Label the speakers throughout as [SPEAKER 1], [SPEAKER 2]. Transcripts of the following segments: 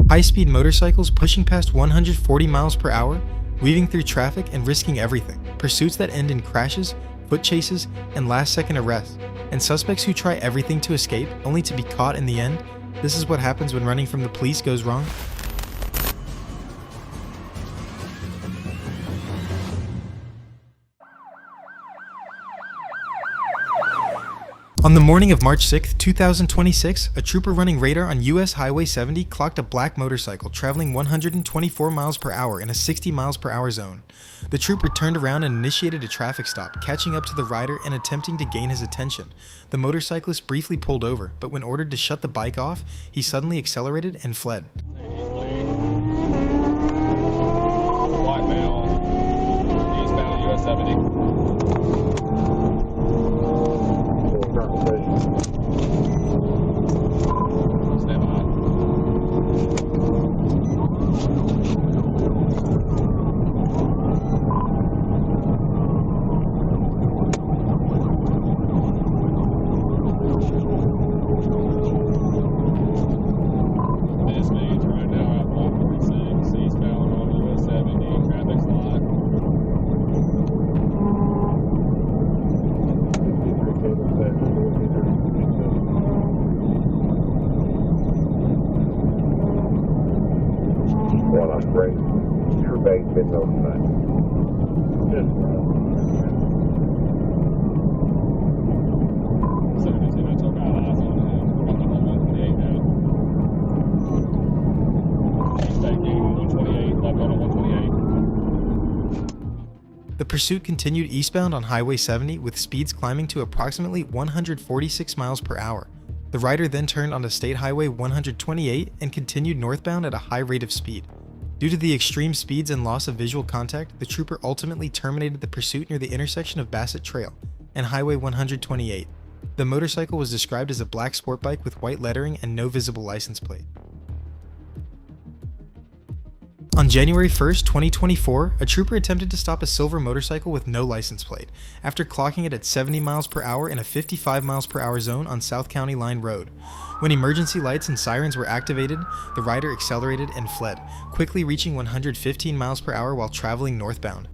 [SPEAKER 1] High-speed motorcycles pushing past 140 miles per hour, weaving through traffic and risking everything. Pursuits that end in crashes, foot chases, and last-second arrests. And suspects who try everything to escape, only to be caught in the end. This is what happens when running from the police goes wrong. On the morning of March 6, 2026, a trooper running radar on US Highway 70 clocked a black motorcycle traveling 124 miles per hour in a 60 miles per hour zone. The trooper turned around and initiated a traffic stop, catching up to the rider and attempting to gain his attention. The motorcyclist briefly pulled over, but when ordered to shut the bike off, he suddenly accelerated and fled.
[SPEAKER 2] White male, eastbound US 70.
[SPEAKER 3] Great. Your base been notified.
[SPEAKER 1] The pursuit continued eastbound on Highway 70 with speeds climbing to approximately 146 miles per hour. The rider then turned onto State Highway 128 and continued northbound at a high rate of speed. Due to the extreme speeds and loss of visual contact, the trooper ultimately terminated the pursuit near the intersection of Bassett Trail and Highway 128. The motorcycle was described as a black sport bike with white lettering and no visible license plate. On January 1st, 2024, a trooper attempted to stop a silver motorcycle with no license plate after clocking it at 70 miles per hour in a 55 miles per hour zone on South County Line Road. When emergency lights and sirens were activated, the rider accelerated and fled, quickly reaching 115 miles per hour while traveling northbound.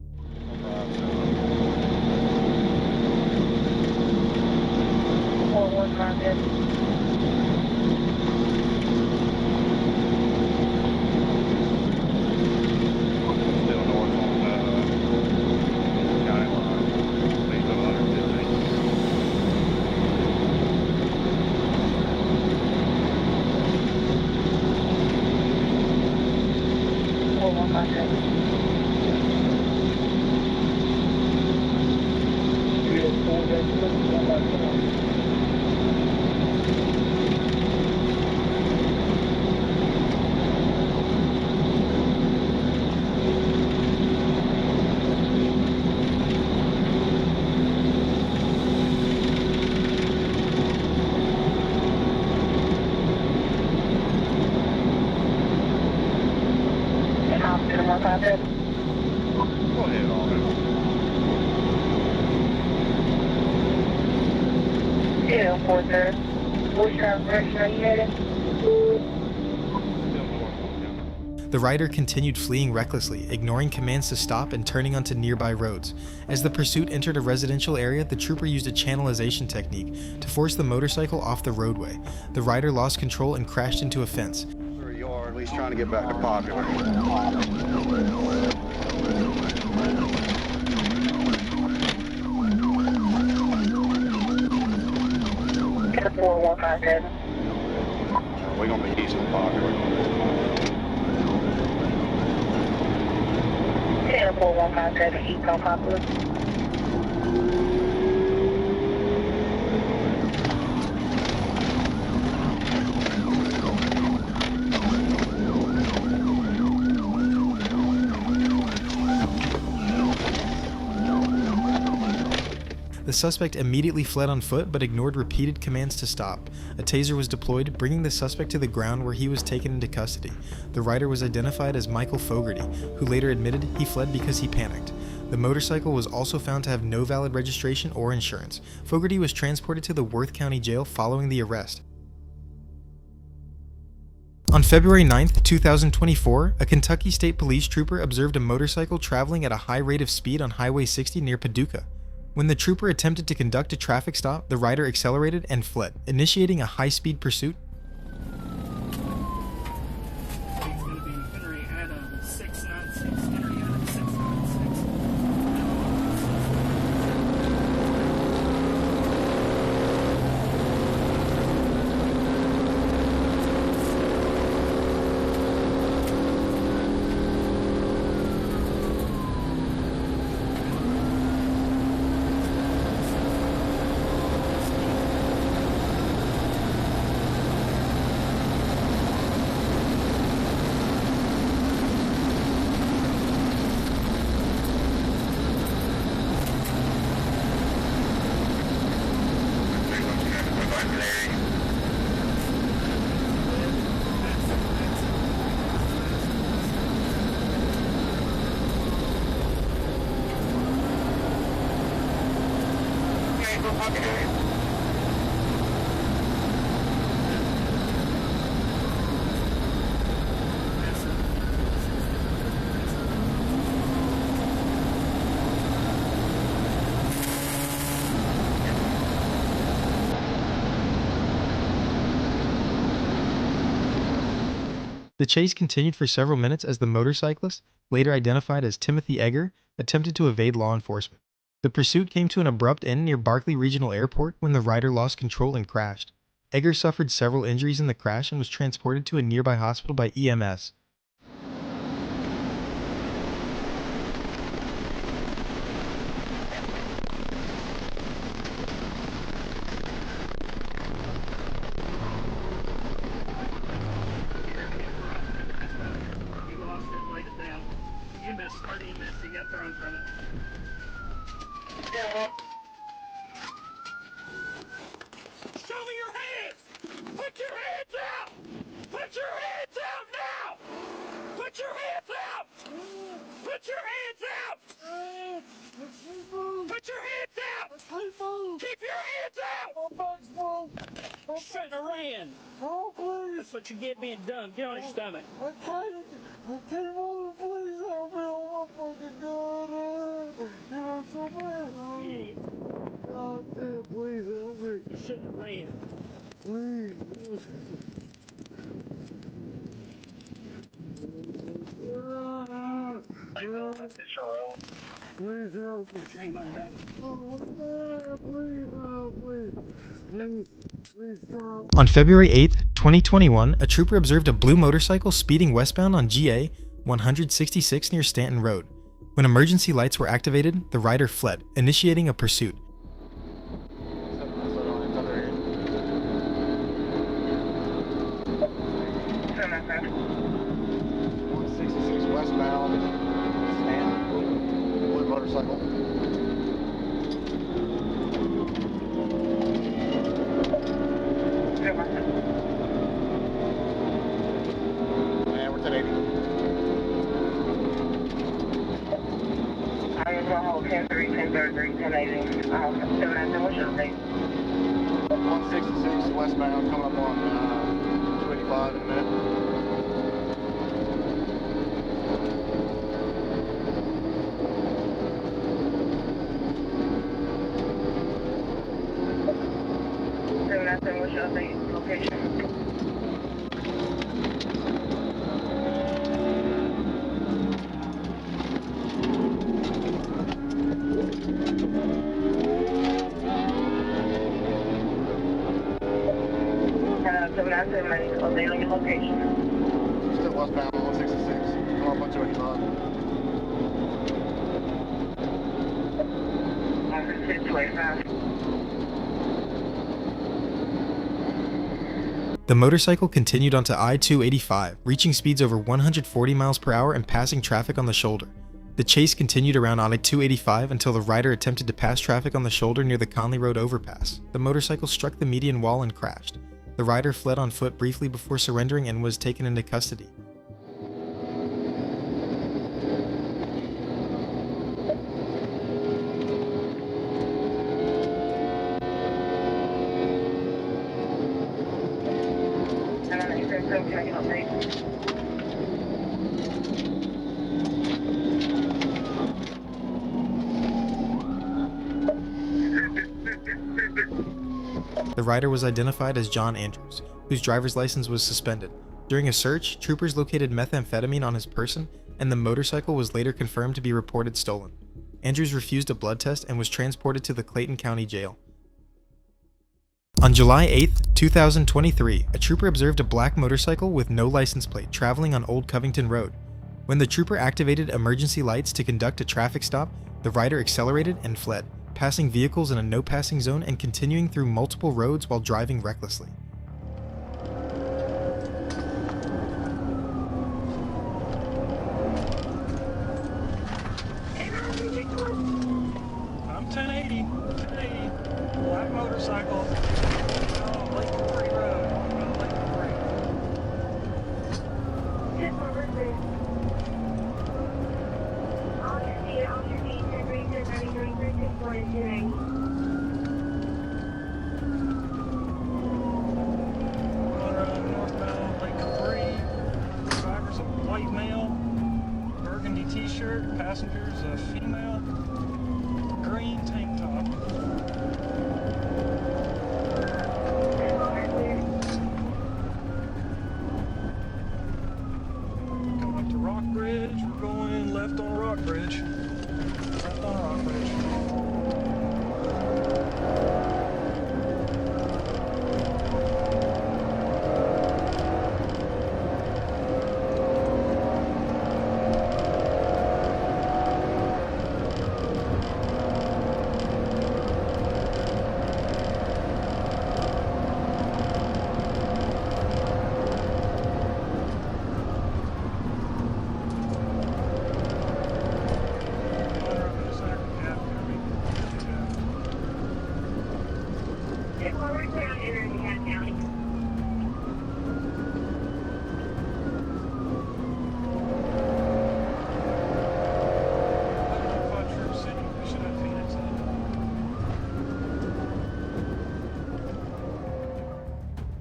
[SPEAKER 3] Go ahead, Alden.
[SPEAKER 4] Yeah, 4-3. Which direction are you headed?
[SPEAKER 1] The rider continued fleeing recklessly, ignoring commands to stop and turning onto nearby roads. As the pursuit entered a residential area, the trooper used a channelization technique to force the motorcycle off the roadway. The rider lost control and crashed into a fence.
[SPEAKER 3] Or you are at least trying to get back to Popular.
[SPEAKER 4] Get a 4157.
[SPEAKER 3] We're going to be east of Popular.
[SPEAKER 4] Get a 4157 east on Popular.
[SPEAKER 1] The suspect immediately fled on foot but ignored repeated commands to stop. A taser was deployed, bringing the suspect to the ground where he was taken into custody. The rider was identified as Michael Fogarty, who later admitted he fled because he panicked. The motorcycle was also found to have no valid registration or insurance. Fogarty was transported to the Worth County Jail following the arrest. On February 9, 2024, a Kentucky State Police trooper observed a motorcycle traveling at a high rate of speed on Highway 60 near Paducah. When the trooper attempted to conduct a traffic stop, the rider accelerated and fled, initiating a high-speed pursuit.
[SPEAKER 5] It's going to be Henry Adam 696. Henry Adam 696.
[SPEAKER 1] The chase continued for several minutes as the motorcyclist, later identified as Timothy Egger, attempted to evade law enforcement. The pursuit came to an abrupt end near Barkley Regional Airport when the rider lost control and crashed. Egger suffered several injuries in the crash and was transported to a nearby hospital by EMS.
[SPEAKER 5] You lost it, laid it down. You missed, or you missed, you got thrown from it. Show me your hands! Put your hands out! Put your hands out now! Put your hands out! Put your hands out! Put your hands out! Keep your hands out! Shouldn't have ran. That's what you get being dumb. Get on your stomach. Idiot. You shouldn't have ran. Shame on that.
[SPEAKER 1] On February 8, 2021, a trooper observed a blue motorcycle speeding westbound on GA 166 near Stanton Road. When emergency lights were activated, the rider fled, initiating a pursuit.
[SPEAKER 3] 166 westbound, Stanton, blue motorcycle. And we're 1080.
[SPEAKER 4] I am going to hold 10-3, 10-33, 10-80. 7-9, what's your name?
[SPEAKER 3] 166 westbound, coming up on 285 in a minute.
[SPEAKER 4] What's your location? Update on your location.
[SPEAKER 3] Still westbound, 166, coming up on 285.
[SPEAKER 4] 285.
[SPEAKER 1] The motorcycle continued onto I-285, reaching speeds over 140 miles per hour and passing traffic on the shoulder. The chase continued around I-285 until the rider attempted to pass traffic on the shoulder near the Conley Road overpass. The motorcycle struck the median wall and crashed. The rider fled on foot briefly before surrendering and was taken into custody.
[SPEAKER 4] Can I get an update?
[SPEAKER 1] the rider was identified as John Andrews, whose driver's license was suspended. During a search, troopers located methamphetamine on his person, and the motorcycle was later confirmed to be reported stolen. Andrews refused a blood test and was transported to the Clayton County Jail. On July 8, 2023, a trooper observed a black motorcycle with no license plate traveling on Old Covington Road. When the trooper activated emergency lights to conduct a traffic stop, the rider accelerated and fled, passing vehicles in a no-passing zone and continuing through multiple roads while driving recklessly.
[SPEAKER 6] I'm 1080, black motorcycle, Lake Free Road, Lake Free. Northbound Lake Free, driver's a white male, burgundy t-shirt, passengers a female, green tank top. Going up to Rock Bridge, we're going left on Rock Bridge. Left on Rock Bridge.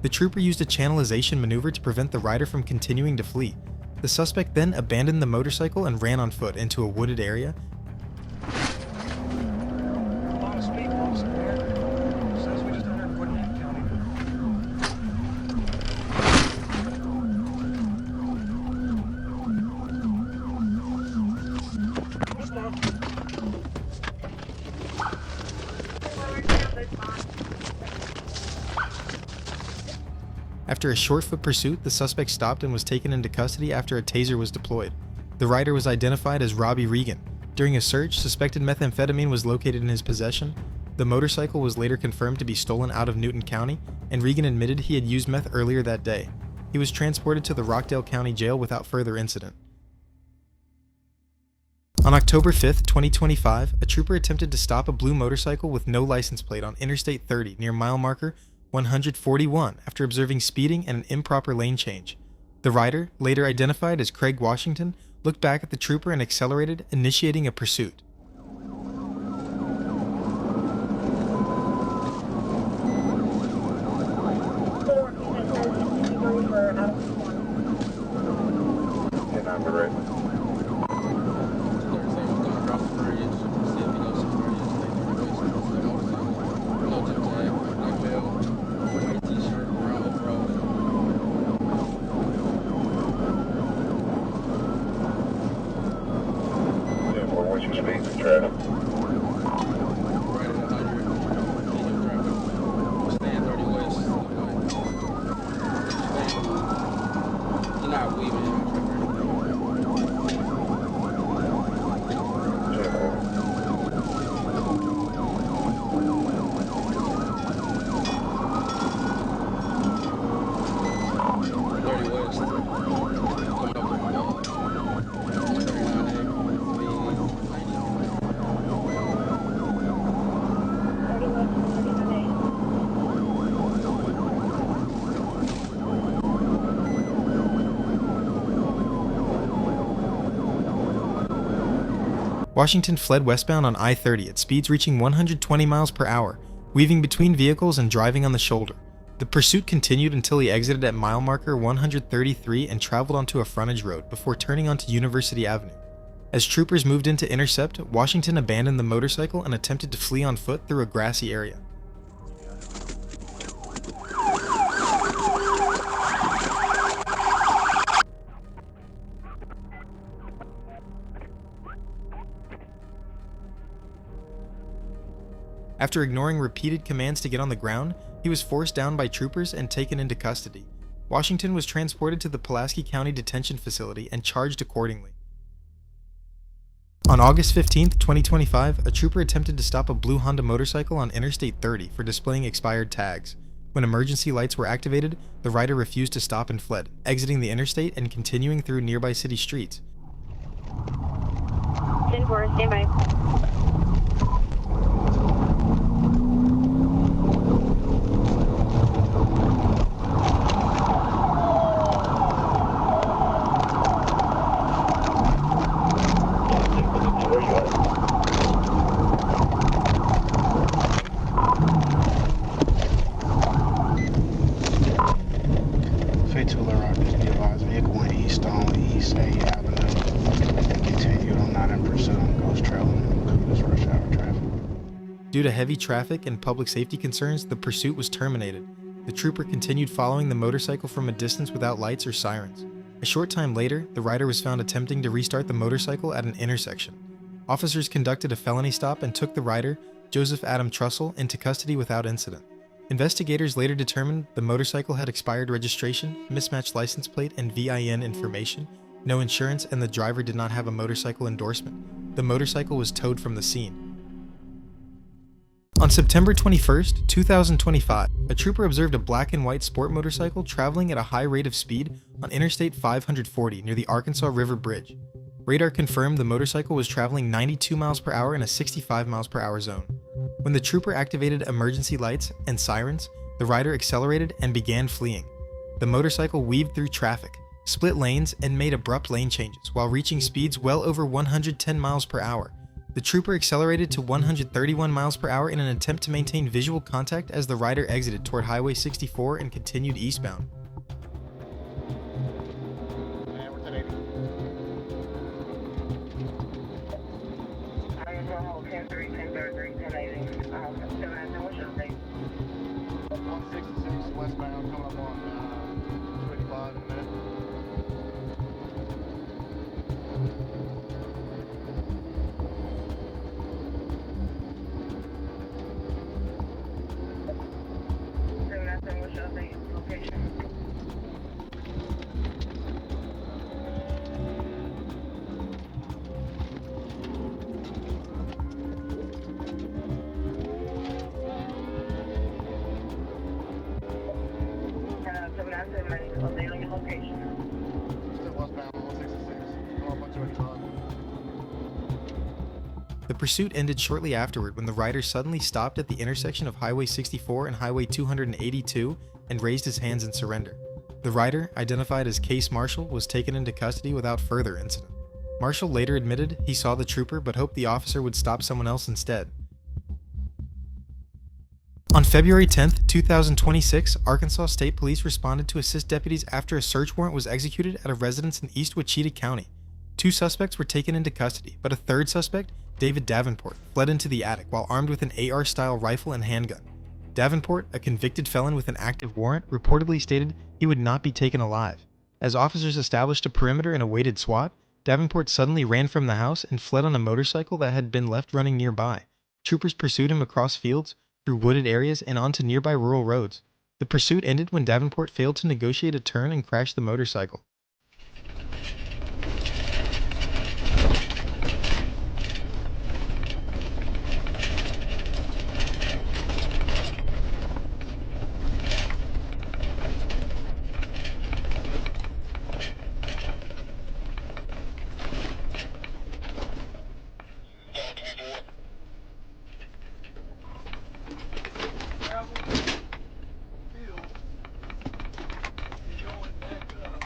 [SPEAKER 1] The trooper used a channelization maneuver to prevent the rider from continuing to flee. The suspect then abandoned the motorcycle and ran on foot into a wooded area.
[SPEAKER 6] A lot of speed bumps in here. Says we just entered Woodland County.
[SPEAKER 1] After a short-foot pursuit, the suspect stopped and was taken into custody after a taser was deployed. The rider was identified as Robbie Regan. During a search, suspected methamphetamine was located in his possession. The motorcycle was later confirmed to be stolen out of Newton County, and Regan admitted he had used meth earlier that day. He was transported to the Rockdale County Jail without further incident. On October 5, 2025, a trooper attempted to stop a blue motorcycle with no license plate on Interstate 30 near mile marker 141 after observing speeding and an improper lane change. The rider, later identified as Craig Washington, looked back at the trooper and accelerated, initiating a pursuit. Washington fled westbound on I-30 at speeds reaching 120 miles per hour, weaving between vehicles and driving on the shoulder. The pursuit continued until he exited at mile marker 133 and traveled onto a frontage road before turning onto University Avenue. As troopers moved in to intercept, Washington abandoned the motorcycle and attempted to flee on foot through a grassy area. After ignoring repeated commands to get on the ground, he was forced down by troopers and taken into custody. Washington was transported to the Pulaski County Detention Facility and charged accordingly. On August 15, 2025, a trooper attempted to stop a blue Honda motorcycle on Interstate 30 for displaying expired tags. When emergency lights were activated, the rider refused to stop and fled, exiting the interstate and continuing through nearby city streets.
[SPEAKER 4] 10-4, stand by.
[SPEAKER 7] Fitular Rockets be advised, vehicle went east on East A Avenue and continued on 9 in pursuit on Ghost Trail and Cooper's rush hour traffic.
[SPEAKER 1] Due to heavy traffic and public safety concerns, the pursuit was terminated. The trooper continued following the motorcycle from a distance without lights or sirens. A short time later, the rider was found attempting to restart the motorcycle at an intersection. Officers conducted a felony stop and took the rider, Joseph Adam Trussell, into custody without incident. Investigators later determined the motorcycle had expired registration, mismatched license plate and VIN information, no insurance, and the driver did not have a motorcycle endorsement. The motorcycle was towed from the scene. On September 21, 2025, a trooper observed a black and white sport motorcycle traveling at a high rate of speed on Interstate 540 near the Arkansas River Bridge. Radar confirmed the motorcycle was traveling 92 miles per hour in a 65 miles per hour zone. When the trooper activated emergency lights and sirens, the rider accelerated and began fleeing. The motorcycle weaved through traffic, split lanes, and made abrupt lane changes while reaching speeds well over 110 miles per hour. The trooper accelerated to 131 miles per hour in an attempt to maintain visual contact as the rider exited toward Highway 64 and continued eastbound.
[SPEAKER 3] And we're 1080.
[SPEAKER 4] I am going to hold 10-3, 10-33, 10-80. 7 what's your name?
[SPEAKER 3] 166 westbound coming up on 285 in a minute.
[SPEAKER 4] What's your location? Update on your location.
[SPEAKER 3] Still westbound 166 coming up on 285.
[SPEAKER 1] The pursuit ended shortly afterward when the rider suddenly stopped at the intersection of Highway 64 and Highway 282 and raised his hands in surrender. The rider, identified as Case Marshall, was taken into custody without further incident. Marshall later admitted he saw the trooper but hoped the officer would stop someone else instead. On February 10, 2026, Arkansas State Police responded to assist deputies after a search warrant was executed at a residence in East Wichita County. 2 suspects were taken into custody, but a third suspect, David Davenport, fled into the attic while armed with an AR-style rifle and handgun. Davenport, a convicted felon with an active warrant, reportedly stated he would not be taken alive. As officers established a perimeter and awaited SWAT, Davenport suddenly ran from the house and fled on a motorcycle that had been left running nearby. Troopers pursued him across fields, through wooded areas, and onto nearby rural roads. The pursuit ended when Davenport failed to negotiate a turn and crashed the motorcycle.
[SPEAKER 6] Travel, field, and going back up.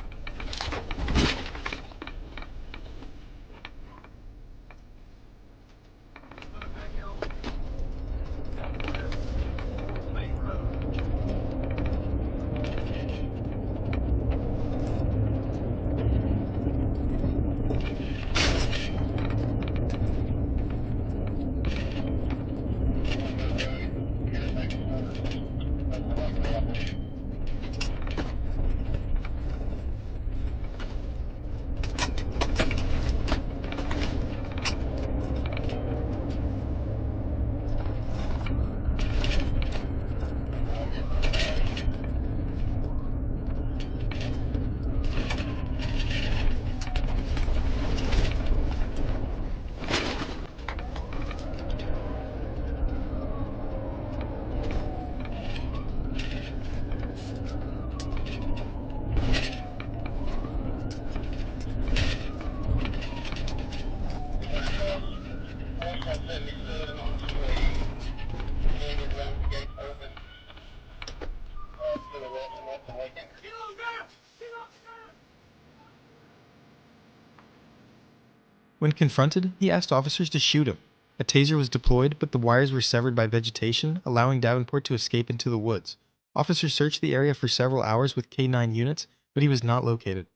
[SPEAKER 1] When confronted, he asked officers to shoot him. A taser was deployed, but the wires were severed by vegetation, allowing Davenport to escape into the woods. Officers searched the area for several hours with K-9 units, but he was not located.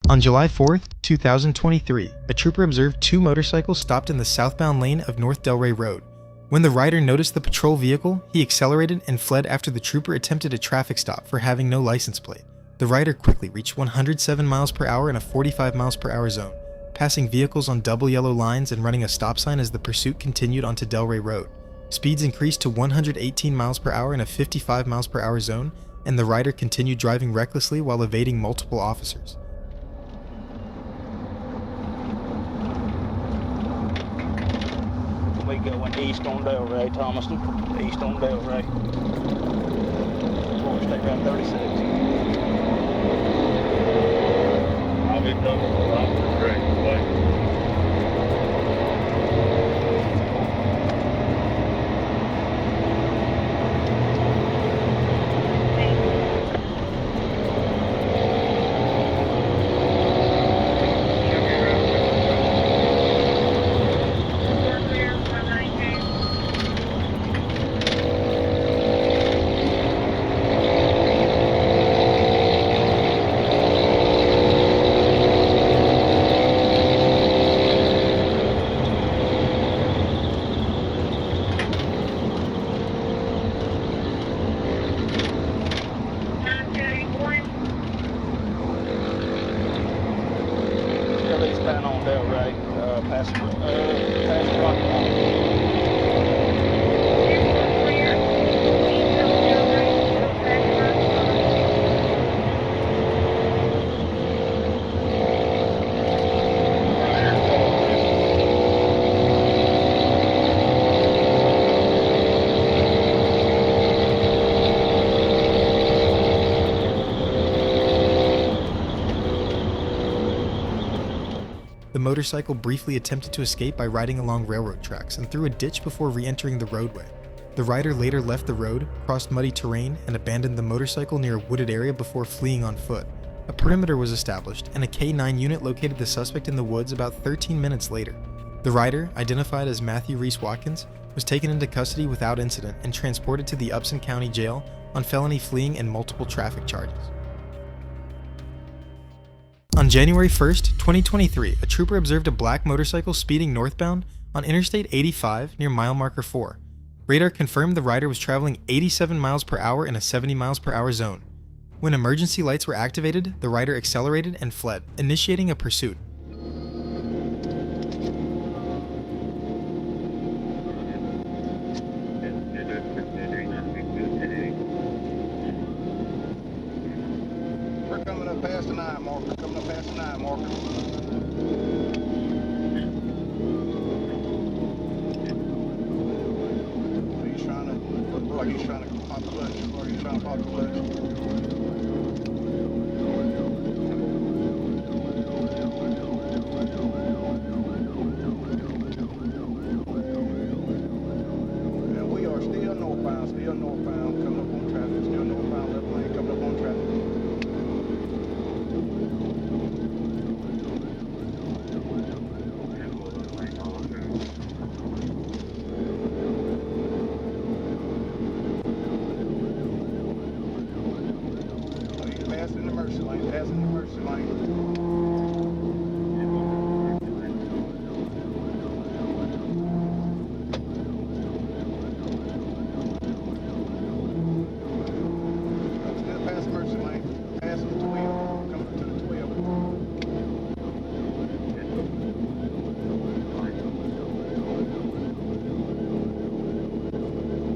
[SPEAKER 1] On July 4th, 2023, a trooper observed two motorcycles stopped in the southbound lane of North Delray Road. When the rider noticed the patrol vehicle, he accelerated and fled after the trooper attempted a traffic stop for having no license plate. The rider quickly reached 107 miles per hour in a 45 miles per hour zone, passing vehicles on double yellow lines and running a stop sign as the pursuit continued onto Delray Road. Speeds increased to 118 miles per hour in a 55 miles per hour zone, and the rider continued driving recklessly while evading multiple officers.
[SPEAKER 8] We going east on Delray, Thomaston. East on Delray. Before we stay around 36.
[SPEAKER 2] I'll be coming. I'm great. Like,
[SPEAKER 8] Still eastbound on Delray, past Rocky Mountain.
[SPEAKER 1] The motorcycle briefly attempted to escape by riding along railroad tracks and through a ditch before re-entering the roadway. The rider later left the road, crossed muddy terrain, and abandoned the motorcycle near a wooded area before fleeing on foot. A perimeter was established, and a K-9 unit located the suspect in the woods about 13 minutes later. The rider, identified as Matthew Reese Watkins, was taken into custody without incident and transported to the Upson County Jail on felony fleeing and multiple traffic charges. On January 1st, 2023, a trooper observed a black motorcycle speeding northbound on Interstate 85 near mile marker 4. Radar confirmed the rider was traveling 87 miles per hour in a 70 miles per hour zone. When emergency lights were activated, the rider accelerated and fled, initiating a pursuit.
[SPEAKER 7] We're coming up past the 9 marker. Coming up past the 9 marker. He's trying to look like he's trying to pop the clutch. Or he's trying to pop the clutch. And we are still northbound, coming up on traffic. Still northbound, left lane, coming up on traffic. Oh, you passing in the mercy lane, passing in the mercy lane. Still passing mercy lane, passing the 12, coming up to the 12.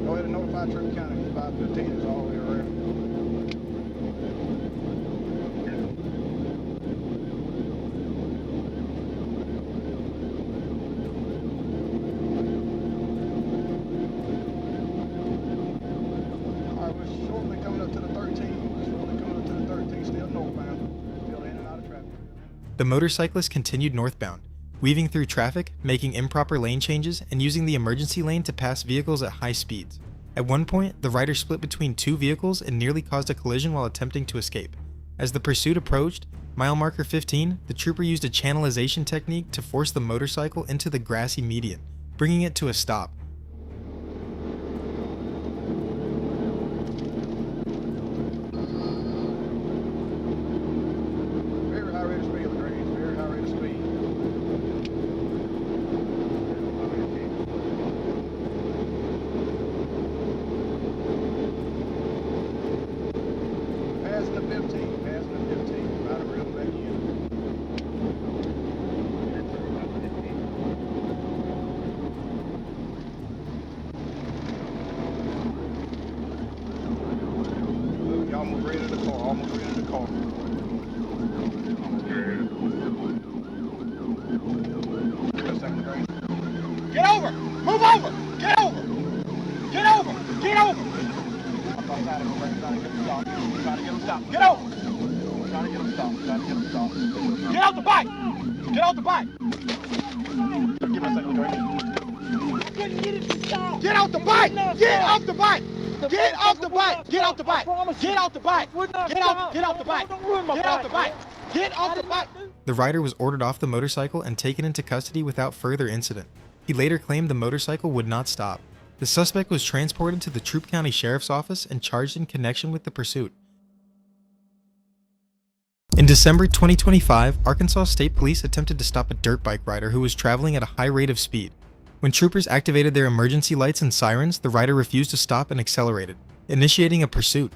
[SPEAKER 7] Go ahead and notify Tripp County, 515 is all the way around. Alright, we're shortly coming up to the 13, still northbound, still in and out of traffic.
[SPEAKER 1] The motorcyclist continued northbound, weaving through traffic, making improper lane changes, and using the emergency lane to pass vehicles at high speeds. At one point, the rider split between two vehicles and nearly caused a collision while attempting to escape. As the pursuit approached, Mile marker 15, the trooper used a channelization technique to force the motorcycle into the grassy median, bringing it to a stop.
[SPEAKER 3] Very high rate of speed, Lagrange. Very high rate of speed. Passing the 15. Passing the 15. About to reel back in. Y'all move right into the car. Almost right into the car. Get over! Move over! Get over! Get over! Get over! I'm trying to get him stopped. Trying to get him stopped. Get over! Trying to get him stopped. Trying to get him stopped. Get out the bike! Get out the bike! Give me a second, Get out the bike! Get off the bike! Get off the bike! Get off the bike! Get off the bike! Get off the bike! Get off the bike! Get off the bike!
[SPEAKER 1] The rider was ordered off the motorcycle and taken into custody without further incident. He later claimed the motorcycle would not stop. The suspect was transported to the Troup County Sheriff's Office and charged in connection with the pursuit. In December 2025, Arkansas State Police attempted to stop a dirt bike rider who was traveling at a high rate of speed. When troopers activated their emergency lights and sirens, the rider refused to stop and accelerated, initiating a pursuit.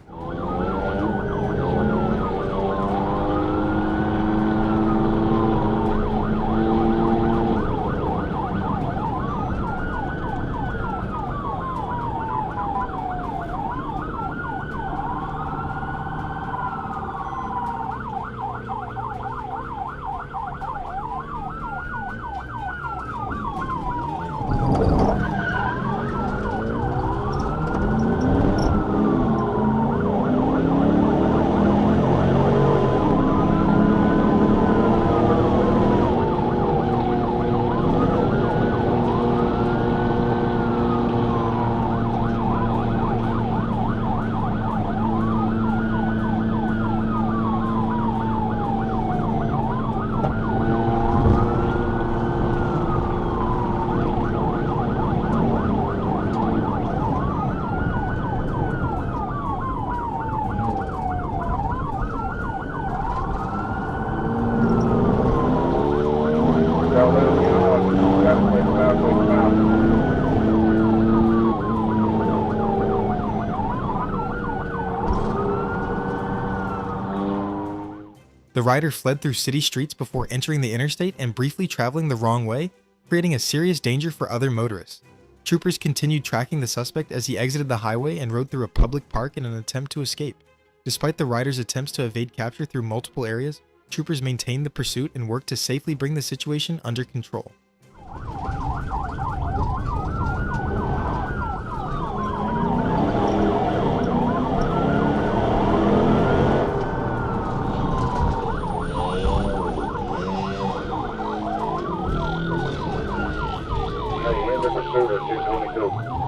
[SPEAKER 1] The rider fled through city streets before entering the interstate and briefly traveling the wrong way, creating a serious danger for other motorists. Troopers continued tracking the suspect as he exited the highway and rode through a public park in an attempt to escape. Despite the rider's attempts to evade capture through multiple areas, troopers maintained the pursuit and worked to safely bring the situation under control.
[SPEAKER 2] Hey, in the pursuit or 222.